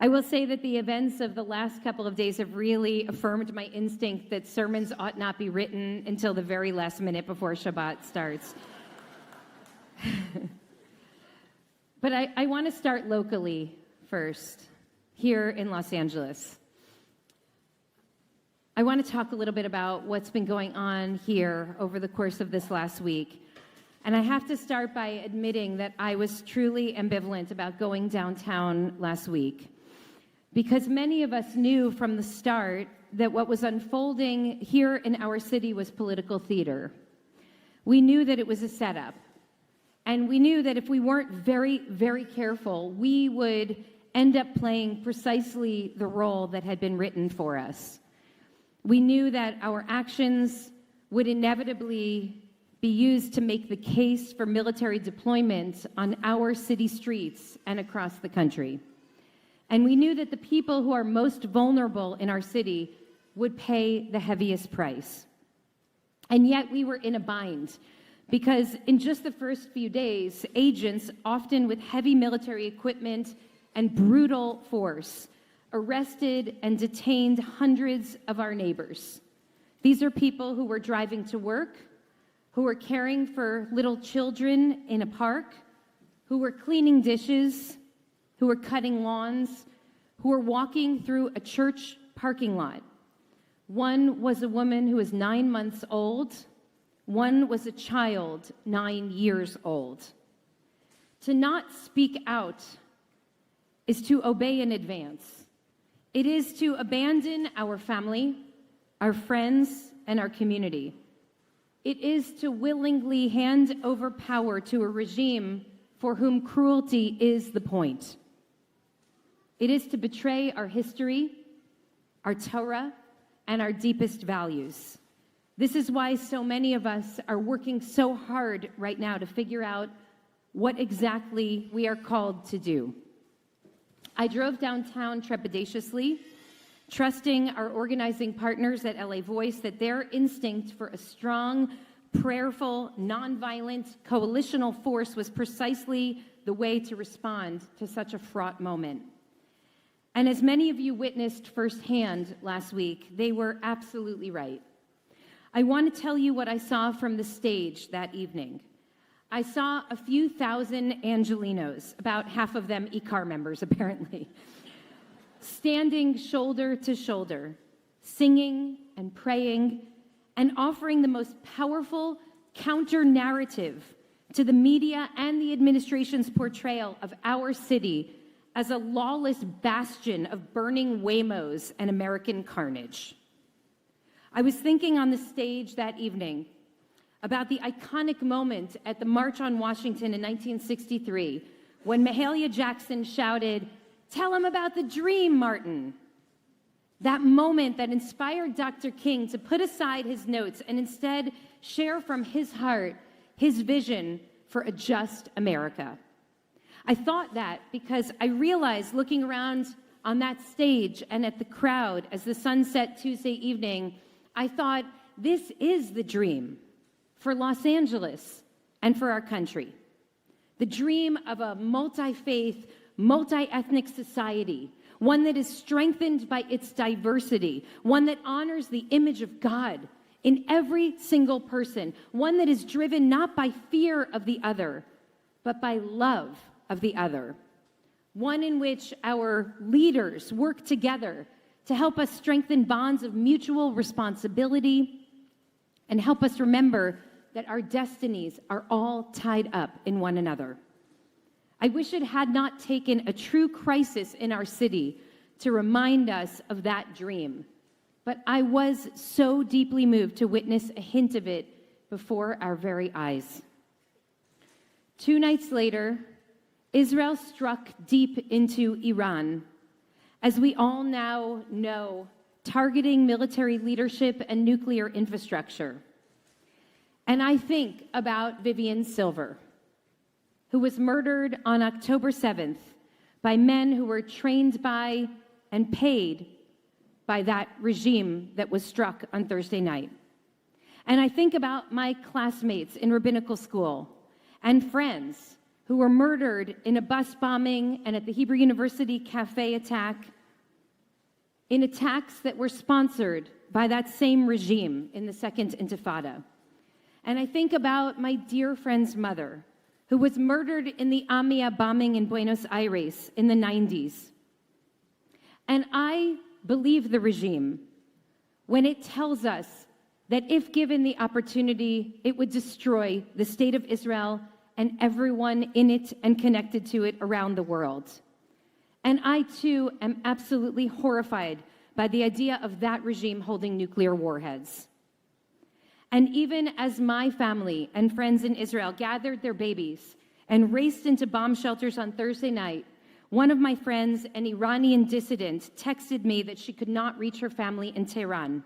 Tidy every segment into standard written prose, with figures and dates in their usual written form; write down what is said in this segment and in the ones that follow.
I will say that the events of the last couple of days have really affirmed my instinct that sermons ought not be written until the very last minute before Shabbat starts. But I want to start locally first, here in Los Angeles. I want to talk a little bit about what's been going on here over the course of this last week. And I have to start by admitting that I was truly ambivalent about going downtown last week, because many of us knew from the start that what was unfolding here in our city was political theater. We knew that it was a setup. And we knew that if we weren't very, very careful, we would end up playing precisely the role that had been written for us. We knew that our actions would inevitably be used to make the case for military deployment on our city streets and across the country. And we knew that the people who are most vulnerable in our city would pay the heaviest price. And yet we were in a bind, because in just the first few days, agents, often with heavy military equipment and brutal force, arrested and detained hundreds of our neighbors. These are people who were driving to work, who were caring for little children in a park, who were cleaning dishes, who were cutting lawns, who were walking through a church parking lot. One was a woman who was 9 months old. One was a child 9 years old. To not speak out is to obey in advance. It is to abandon our family, our friends, and our community. It is to willingly hand over power to a regime for whom cruelty is the point. It is to betray our history, our Torah, and our deepest values. This is why so many of us are working so hard right now to figure out what exactly we are called to do. I drove downtown trepidatiously, trusting our organizing partners at LA Voice that their instinct for a strong, prayerful, nonviolent, coalitional force was precisely the way to respond to such a fraught moment. And as many of you witnessed firsthand last week, they were absolutely right. I want to tell you what I saw from the stage that evening. I saw a few thousand Angelinos, about half of them IKAR members apparently, standing shoulder to shoulder, singing and praying and offering the most powerful counter-narrative to the media and the administration's portrayal of our city as a lawless bastion of burning Waymos and American carnage. I was thinking on the stage that evening about the iconic moment at the March on Washington in 1963 when Mahalia Jackson shouted, "Tell him about the dream, Martin." That moment that inspired Dr. King to put aside his notes and instead share from his heart his vision for a just America. I thought that because I realized, looking around on that stage and at the crowd as the sun set Tuesday evening, I thought, this is the dream for Los Angeles and for our country. The dream of a multi-faith, multi-ethnic society, one that is strengthened by its diversity, one that honors the image of God in every single person, one that is driven not by fear of the other, but by love of the other, one in which our leaders work together to help us strengthen bonds of mutual responsibility and help us remember that our destinies are all tied up in one another. I wish it had not taken a true crisis in our city to remind us of that dream, but I was so deeply moved to witness a hint of it before our very eyes. 2 nights later, Israel struck deep into Iran, as we all now know, targeting military leadership and nuclear infrastructure. And I think about Vivian Silver, who was murdered on October 7th by men who were trained by and paid by that regime that was struck on Thursday night. And I think about my classmates in rabbinical school and friends who were murdered in a bus bombing and at the Hebrew University cafe attack, in attacks that were sponsored by that same regime in the Second Intifada. And I think about my dear friend's mother, who was murdered in the AMIA bombing in Buenos Aires in the 90s. And I believe the regime when it tells us that if given the opportunity, it would destroy the state of Israel and everyone in it and connected to it around the world. And I, too, am absolutely horrified by the idea of that regime holding nuclear warheads. And even as my family and friends in Israel gathered their babies and raced into bomb shelters on Thursday night, one of my friends, an Iranian dissident, texted me that she could not reach her family in Tehran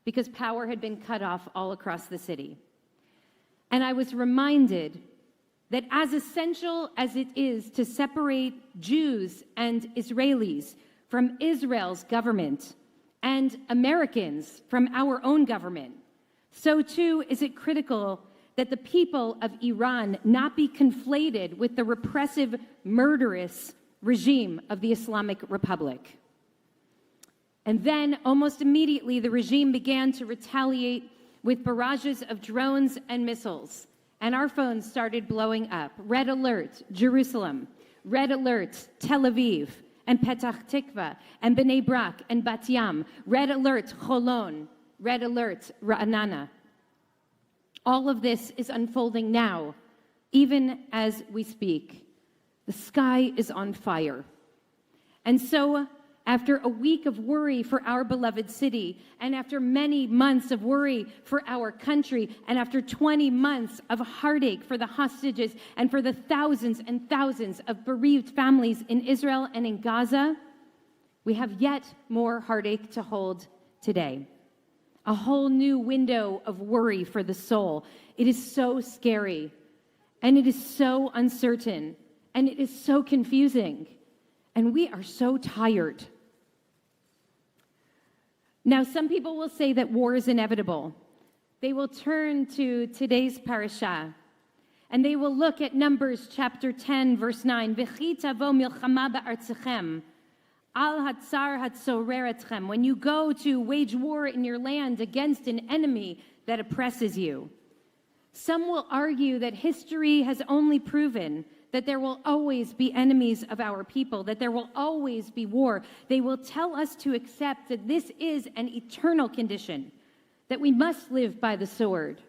because power had been cut off all across the city. And I was reminded that as essential as it is to separate Jews and Israelis from Israel's government and Americans from our own government, so too is it critical that the people of Iran not be conflated with the repressive, murderous regime of the Islamic Republic. And then, almost immediately, the regime began to retaliate with barrages of drones and missiles. And our phones started blowing up. Red alert, Jerusalem. Red alert, Tel Aviv and Petah Tikva and Bnei Brak and Bat Yam. Red alert, Cholon. Red alert, Ra'anana. All of this is unfolding now, even as we speak. The sky is on fire. And so, after a week of worry for our beloved city, and after many months of worry for our country, and after 20 months of heartache for the hostages and for the thousands and thousands of bereaved families in Israel and in Gaza, we have yet more heartache to hold today. A whole new window of worry for the soul. It is so scary, and it is so uncertain, and it is so confusing, and we are so tired. Now, some people will say that war is inevitable. They will turn to today's parasha, and they will look at Numbers chapter 10, verse 9. V'chi tavo milchama ba'artzachem. Al hatzar hatzorer etchem. When you go to wage war in your land against an enemy that oppresses you. Some will argue that history has only proven that there will always be enemies of our people, that there will always be war. They will tell us to accept that this is an eternal condition, that we must live by the sword.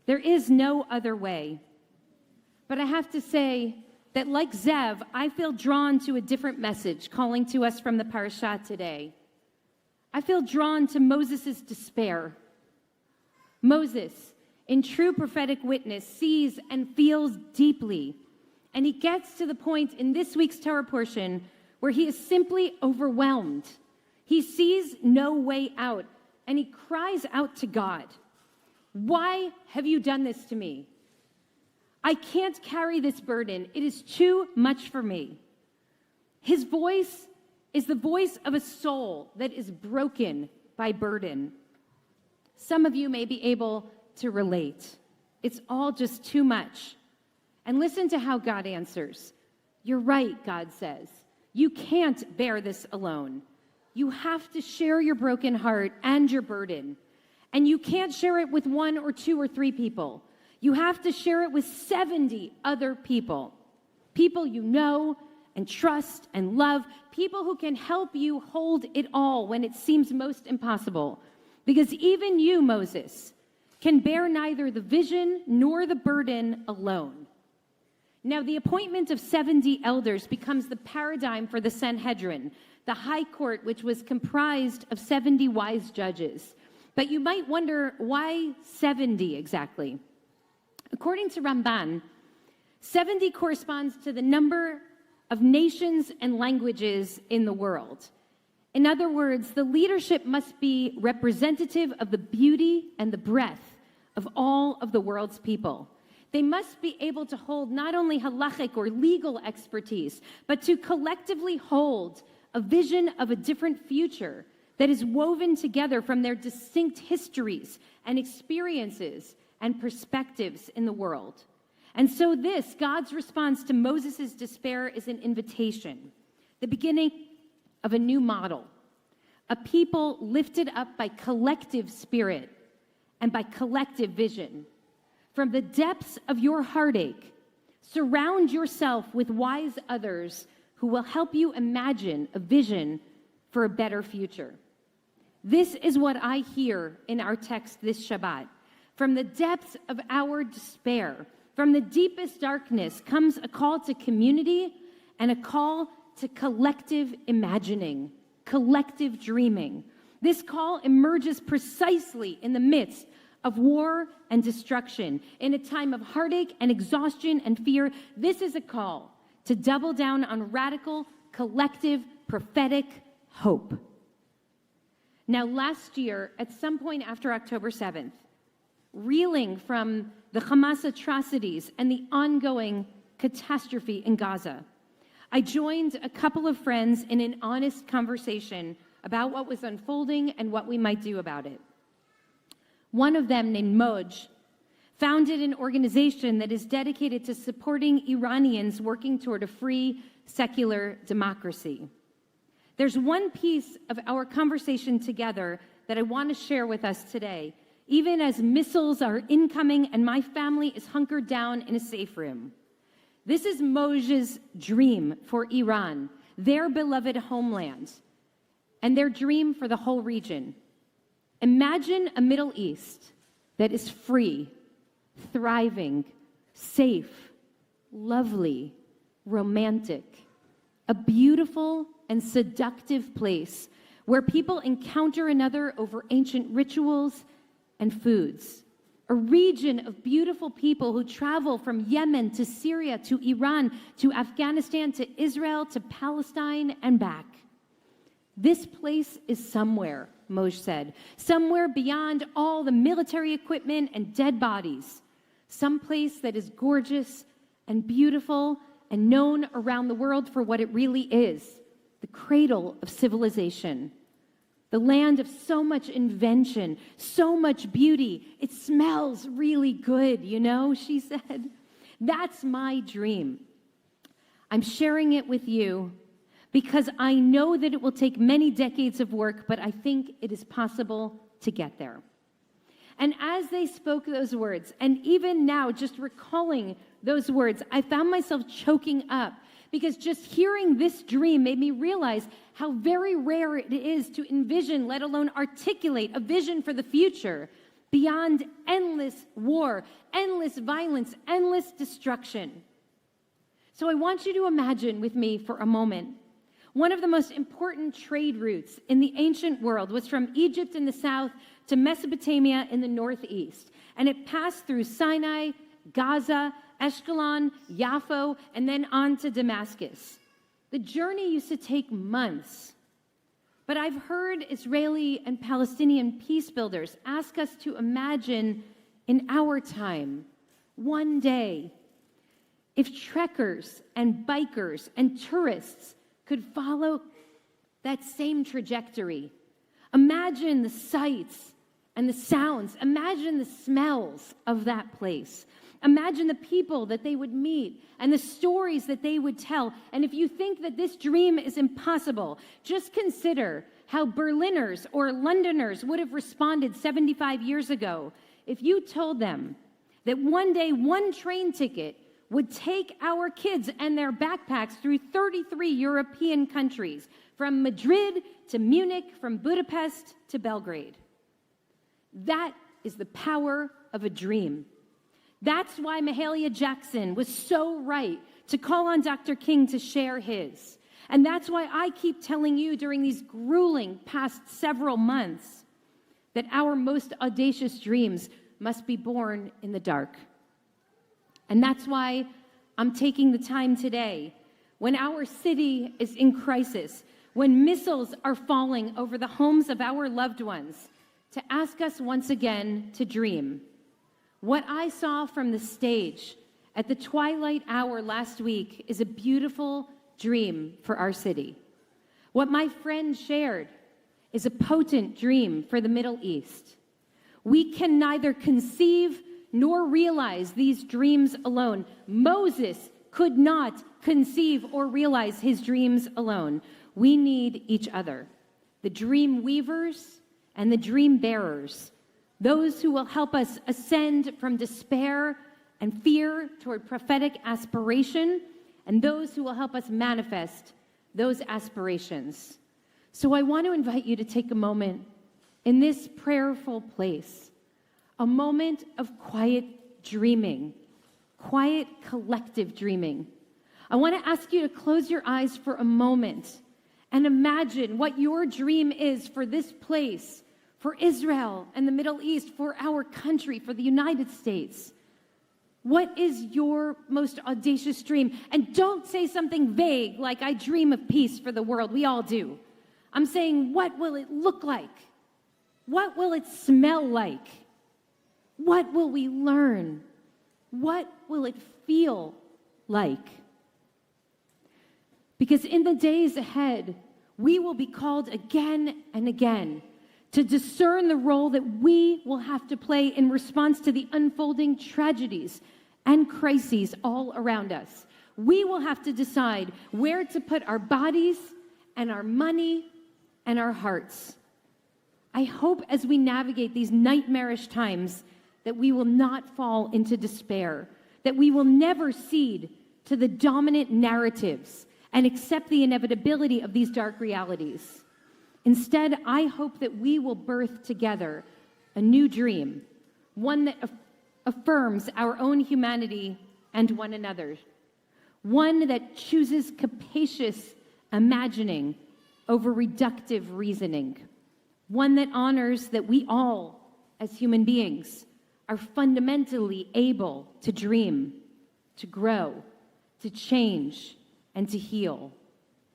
There is no other way. But I have to say that, like Zev, I feel drawn to a different message calling to us from the parasha today. I feel drawn to Moses' despair. Moses, in true prophetic witness, sees and feels deeply. And he gets to the point in this week's Torah portion where he is simply overwhelmed. He sees no way out, and he cries out to God, "Why have you done this to me? I can't carry this burden. It is too much for me." His voice is the voice of a soul that is broken by burden. Some of you may be able to relate. It's all just too much. And listen to how God answers. You're right, God says. You can't bear this alone. You have to share your broken heart and your burden. And you can't share it with 1 or 2 or 3 people. You have to share it with 70 other people. People you know and trust and love. People who can help you hold it all when it seems most impossible. Because even you, Moses, can bear neither the vision nor the burden alone. Now, the appointment of 70 elders becomes the paradigm for the Sanhedrin, the high court, which was comprised of 70 wise judges. But you might wonder, why 70 exactly? According to Ramban, 70 corresponds to the number of nations and languages in the world. In other words, the leadership must be representative of the beauty and the breadth of all of the world's people. They must be able to hold not only halachic or legal expertise, but to collectively hold a vision of a different future that is woven together from their distinct histories and experiences and perspectives in the world. And so this, God's response to Moses' despair, is an invitation, the beginning of a new model, a people lifted up by collective spirit and by collective vision. From the depths of your heartache, surround yourself with wise others who will help you imagine a vision for a better future. This is what I hear in our text this Shabbat. From the depths of our despair, from the deepest darkness, comes a call to community and a call to collective imagining, collective dreaming. This call emerges precisely in the midst of war and destruction. In a time of heartache and exhaustion and fear, this is a call to double down on radical, collective, prophetic hope. Now, last year, at some point after October 7th, reeling from the Hamas atrocities and the ongoing catastrophe in Gaza, I joined a couple of friends in an honest conversation about what was unfolding and what we might do about it. One of them, named Moj, founded an organization that is dedicated to supporting Iranians working toward a free, secular democracy. There's one piece of our conversation together that I want to share with us today, even as missiles are incoming and my family is hunkered down in a safe room. This is Moj's dream for Iran, their beloved homeland, and their dream for the whole region. Imagine a Middle East that is free, thriving, safe, lovely, romantic, a beautiful and seductive place where people encounter another over ancient rituals and foods. A region of beautiful people who travel from Yemen to Syria to Iran to Afghanistan to Israel to Palestine and back. This place is somewhere, Moj said, somewhere beyond all the military equipment and dead bodies, someplace that is gorgeous and beautiful and known around the world for what it really is, the cradle of civilization, the land of so much invention, so much beauty. It smells really good, you know, she said. That's my dream. I'm sharing it with you because I know that it will take many decades of work, but I think it is possible to get there. And as they spoke those words, and even now, just recalling those words, I found myself choking up because just hearing this dream made me realize how very rare it is to envision, let alone articulate, a vision for the future beyond endless war, endless violence, endless destruction. So I want you to imagine with me for a moment, one of the most important trade routes in the ancient world was from Egypt in the south to Mesopotamia in the northeast. And it passed through Sinai, Gaza, Ashkelon, Yaffo, and then on to Damascus. The journey used to take months. But I've heard Israeli and Palestinian peace builders ask us to imagine in our time, one day, if trekkers and bikers and tourists could follow that same trajectory. Imagine the sights and the sounds. Imagine the smells of that place. Imagine the people that they would meet and the stories that they would tell. And if you think that this dream is impossible, just consider how Berliners or Londoners would have responded 75 years ago if you told them that one day one train ticket would take our kids and their backpacks through 33 European countries, from Madrid to Munich, from Budapest to Belgrade. That is the power of a dream. That's why Mahalia Jackson was so right to call on Dr. King to share his. And that's why I keep telling you during these grueling past several months that our most audacious dreams must be born in the dark. And that's why I'm taking the time today, when our city is in crisis, when missiles are falling over the homes of our loved ones, to ask us once again to dream. What I saw from the stage at the twilight hour last week is a beautiful dream for our city. What my friend shared is a potent dream for the Middle East. We can neither conceive nor realize these dreams alone. Moses could not conceive or realize his dreams alone. We need each other, the dream weavers and the dream bearers, those who will help us ascend from despair and fear toward prophetic aspiration, and those who will help us manifest those aspirations. So I want to invite you to take a moment in this prayerful place, a moment of quiet dreaming, quiet collective dreaming. I want to ask you to close your eyes for a moment and imagine what your dream is for this place, for Israel and the Middle East, for our country, for the United States. What is your most audacious dream? And don't say something vague like, I dream of peace for the world. We all do. I'm saying, what will it look like? What will it smell like? What will we learn? What will it feel like? Because in the days ahead, we will be called again and again to discern the role that we will have to play in response to the unfolding tragedies and crises all around us. We will have to decide where to put our bodies and our money and our hearts. I hope as we navigate these nightmarish times that we will not fall into despair, that we will never cede to the dominant narratives and accept the inevitability of these dark realities. Instead, I hope that we will birth together a new dream, one that affirms our own humanity and one another's, one that chooses capacious imagining over reductive reasoning, one that honors that we all, as human beings, are fundamentally able to dream, to grow, to change, and to heal.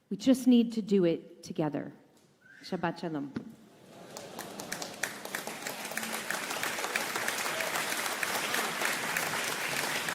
We just need to do it together. Shabbat Shalom.